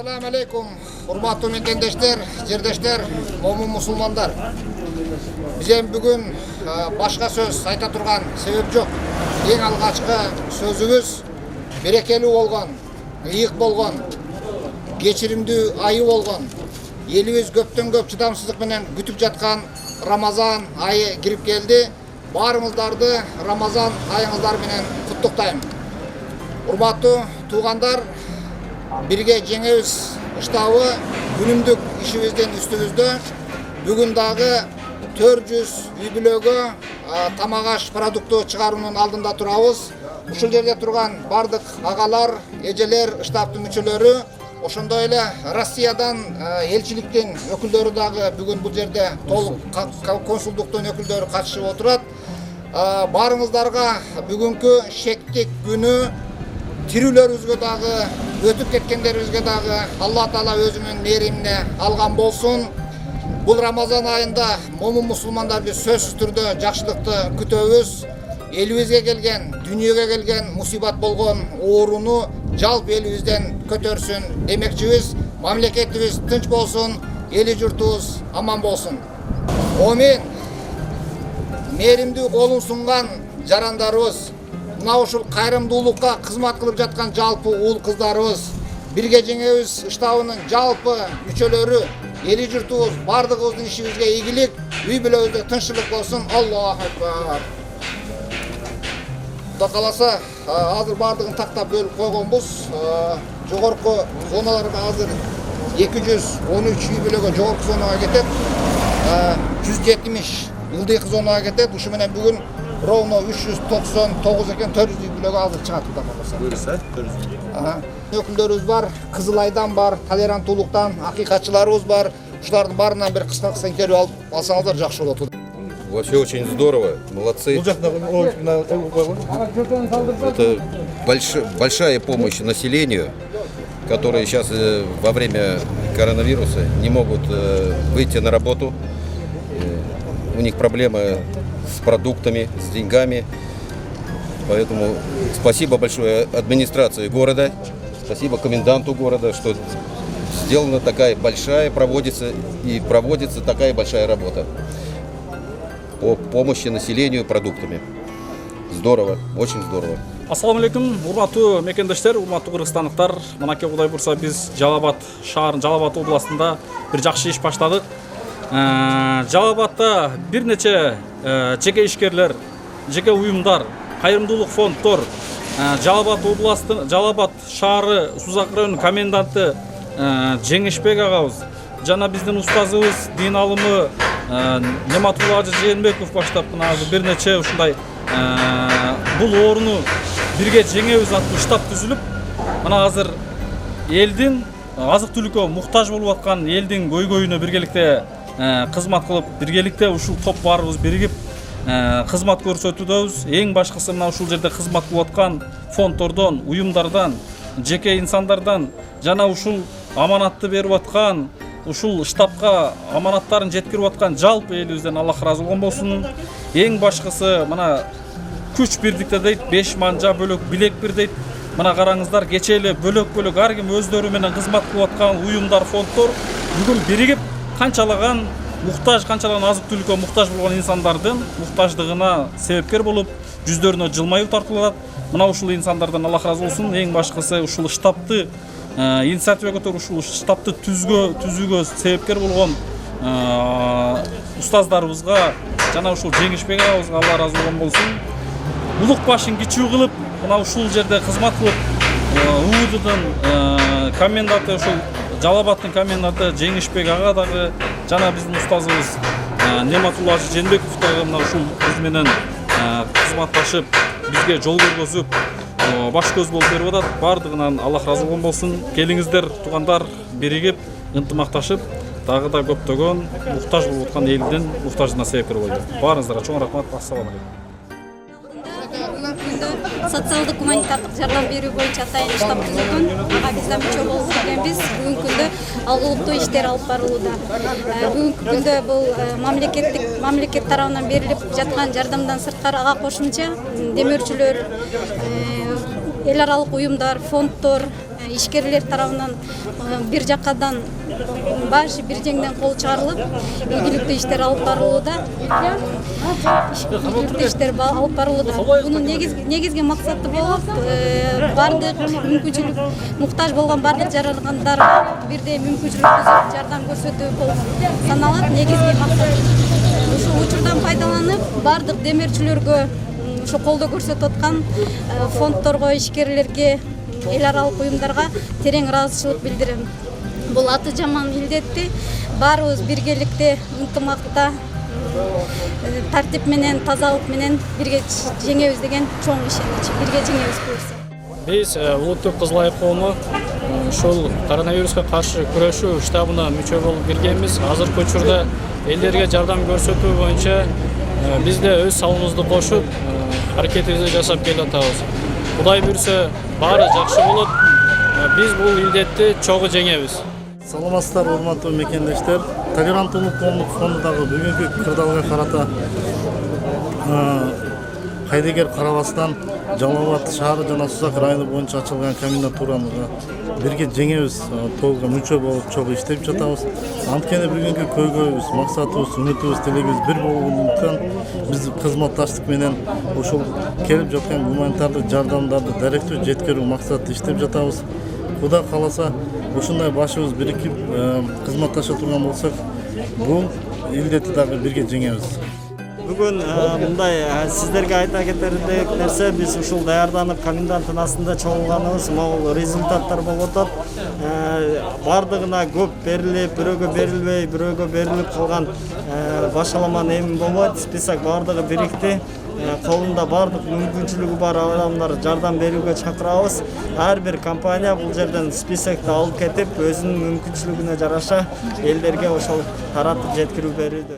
Assalamu alaikum, урматтуу мекендештер, жердештер, момун мусулмандар. Bizden bugün başka söz ayta turgan sebep yok. Eң algaçkı sözübüz berekeli bolgon, ыйык болгон, кечиримдүү айы болгон, элибиз көптөн көп чыдамсыздык менен күтүп жаткан Рамазан айы кирип келди. Баарыңыздарды Рамазан айыңыздар менен куттуктайм. Урматтуу туугандар, бирге жеңебиз ыштабы күнүмдүк ишибиздин үстүбүздө. Бүгүн дагы 400 үй бүлөгө тамак аш продукты чыгаруунун алдында турабыз. Ушул жерде турган бардык агалар, эжелер, штабтын мүчөлөрү, ошондой эле Россиядан элчиликтин өкүлдөрү дагы бүгүн бул жерде толук консулдуктун өкүлдөрү катышып отурат. Баарыңыздарга бүгүнкү шектик күнү тирүүлөрүбүзгө дагы, өтүп кеткендерибизге дагы Алла Таала өзүнүн мээримине алган болсун. Бул Рамазан айында момун мусулмандар биз сөзсүз түрдө жакшылыкты күтөбүз. Элибизге келген, дүйнөгө келген мусибат болгон ооруну жалпы элибизден көтөрсүн демекчибиз. Мамлекетибиз тынч болсун, эли журтубуз аман болсун. Амин. Мээримдүү колун сунган жарандарыбыз, мына ушул кайрымдуулукка кызмат кылып жаткан жалпы уул кыздарыбыз, бирге жеңебиз ыштабынын жалпы мүчөлөрү, эли журтубуз бардыгыбыздын ишибизге ийгилик, үй бүлөбүздө тынччылык болсун. Аллаху акбар. Кудай кааласа, азыр бардыгын тактап бөлүп койгонбуз. Жогорку зоналарга азыр 213 үй бүлөгө жогорку зонага кетет. 170 ылдыйкы зонага кетет. Ушу менен бүгүн ровно 399 экен, 400 үй бүлөгө азыр чыгат. Кудай кааласа. Буюрса 400. Өкүлдөрүбүз бар, Кызыл Айдан бар, толеранттуулуктан акыйкатчыларыбыз бар. Ушулардын баарынан бир кыска интервью алсаңыздар жакшы болот. Вообще очень здорово, молодцы. Это большая помощь населению, которые сейчас во время коронавируса не могут выйти на работу. У них проблемы с продуктами, с деньгами. Поэтому спасибо большое администрации города, спасибо коменданту города, что сделана такая большая, проводится такая большая работа по помощи населению продуктами. Здорово, очень здорово. Ассаламу алейкум, урматтуу мекендештер, урматтуу кыргызстандыктар. Мынакей Кудай бурса биз Жалал Абад шаарынын Жалал Абад областында бир жакшы иш баштадык. Жалал Абадта бир нече жеке ишкерлер, жеке уюмдар, кайрымдуулук фонддор, Жалал Абад областынын Жалал Абад шаары Сузак районунун коменданты Жеңишбек агабыз, жана биздин устазыбыз, дин алымы Нематулла Ажы Жээнбеков баштап бир нече ушундай бул ооруну бирге жеңебиз аттуу штаб түзүлүп, мына азыр элдин азык-түлүккө муктаж болуп аткан элдин көйгөйүнө биргеликте кызмат кылып, биргеликте ушул топ баарыбыз биригип кызмат көрсөтүүдөбүз. Эң башкысы мына ушул жерде кызмат кылып аткан фонддордон, уюмдардан, жеке инсандардан жана ушул аманатты берип аткан, ушул штабка аманаттарын жеткирип аткан жалпы элибизден Аллах ыраазы болгон болсун. Эң башкысы мына күч бирдикте дейт, 5 манжа бөлөк билек бир дейт. Мына караңыздар, кече эле бөлөк-бөлөк ар ким өздөрү менен кызмат кылып аткан уюмдар, фонддор бүгүн биригип канчалаган муктаж, канчалаган азык-түлүккө муктаж болгон инсандардын муктаждыгына себепкер болуп, жүздөрүнө жылмаюу тартылат. Мына ушул инсандардан Аллах ыраазы болсун. Эң башкысы ушул штабты инициатива көтөрүп, ушул штабты түзүүгө себепкер болгон устаздарыбызга жана ушул Жеңишбек агабызга Алла ыраазы болгон болсун. Улук башын кичүү кылып, мына ушул жерде кызмат кылып, УУДдун коменданты, ушул Жалал Абадтын коменданты Жеңишбек ага дагы жана биздин устазыбыз Нематулла Ажы Жээнбеков дагы мына ушул биз менен кызматташып, бизге жол көргөзүп, баш көз болуп берип атат. Бардыгынан Аллах ыраазы болгон болсун. Келиңиздер, туугандар, биригип, ынтымакташып, дагы да көптөгөн муктаж болуп аткан элдин муктаждыгына себепкер болду. Баарыңыздарга чоң рахмат. Ассаламу алейкум. Социалдык гуманитардык жардам берүү боюнча атайын штаб түзүлгөн. Ага биз да мүчө болуп келгенбиз. Бүгүнкү күндө алгылыктуу иштер алып барылууда. Бүгүнкү күндө бул мамлекет тарабынан берилип жаткан жардамдан сырткары ага кошумча демөөрчүлөр, эл аралык уюмдар, фонддор, ишкерлер тарабынан бир жакадан баш бир жеңден кол чыгарылып ийгиликтүү иштер алып барылууда. Ийгиликтүү иштер алып барылууда. Бунун негизги максаты болуп бардык мүмкүнчүлүк муктаж болгон бардык жаралангандарга бирдей мүмкүнчүлүк түзүп жардам көрсөтүү болуп саналат. Негизги максат ушул учурдан пайдаланып бардык демирчилерге ошо колдоо көрсөтүп аткан фондторго, ишкерлерге, эл аралык уюмдарга терең ыраазычылык билдирем. Бул аты жаман илдетти баарыбыз биргеликте, ынтымакта, тартип менен, тазалык менен бирге жеңебиз деген чоң ишенич. Бирге жеңебиз буюрса. Биз улуттук кызыл айык коому ушул коронавируска каршы күрөшүү штабына мүчө болуп киргенбиз. Азыркы учурда элдерге жардам көрсөтүү боюнча биз да өз салымыбызды кошуп аракетибизди жасап келатабыз. Кудай буйрса баары жакшы болот. Биз бул илдетти чогуу жеңебиз. Саламатсыздар, урматтуу мекендештер. Толеранттуулук коомдук фондундагы бүгүнкү кырдаалга карата кайдыгер карабастан Жалал-Абад шаары жана Сузак району боюнча ачылган комендатурага бирге жеңебиз тобуга мүчө болуп чогуу иштеп жатабыз. Анткени бүгүнкү көйгөйүбүз, максатыбыз, үмүтүбүз, тилегибиз бир болгондуктан биз кызматташтык менен ушул келип жаткан гуманитардык жардамдарды даректүү жеткирүү максатта иштеп жатабыз. Кудай кааласа ушундай башыбыз бирикип кызматташа турган болсок, бул илдетти дагы бирге жеңебиз. Бүгүн мындай сиздерге айта кетерлик нерсе, биз ушул даярданып коменданттын астында чогулганыбыз могул результаттар болуп атат. Бардыгына көп берилип, бирөөгө берилбей, бирөөгө берилип калган башаламан эми болбойт. Список бардыгы бирикти. Колунда бардык мүмкүнчүлүгү бар адамдар жардам берүүгө чакырабыз. Ар бир компания бул жерден списокты алып кетип, өзүнүн мүмкүнчүлүгүнө жараша элдерге ошол таратып жеткирип берүүдө.